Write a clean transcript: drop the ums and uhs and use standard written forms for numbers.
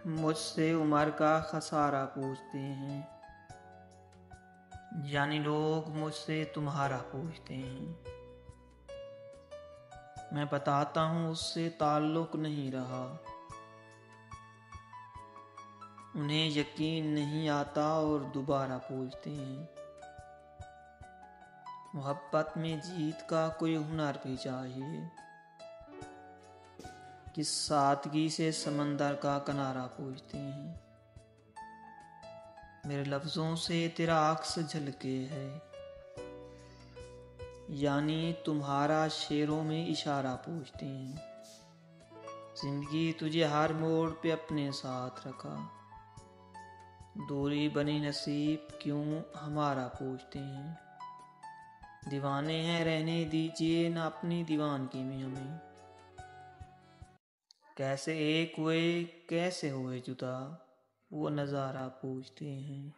मुझसे उम्र का खसारा पूछते हैं, जानी लोग मुझसे तुम्हारा पूछते हैं। मैं बताता हूँ उससे ताल्लुक नहीं रहा। उन्हें यकीन नहीं आता और दोबारा पूछते हैं। मोहब्बत में जीत का कोई हुनर भी चाहिए, किस सादगी से समंदर का किनारा पूछते हैं। मेरे लफ्ज़ों से तेरा अक्स झलके है, यानी तुम्हारा शेरों में इशारा पूछते हैं। जिंदगी तुझे हर मोड़ पे अपने साथ रखा, दूरी बनी नसीब क्यों हमारा पूछते हैं। दीवाने हैं रहने दीजिए न अपनी दीवानगी में हमें, कैसे एक हुए कैसे हुए जुदा वो नज़ारा पूछते हैं।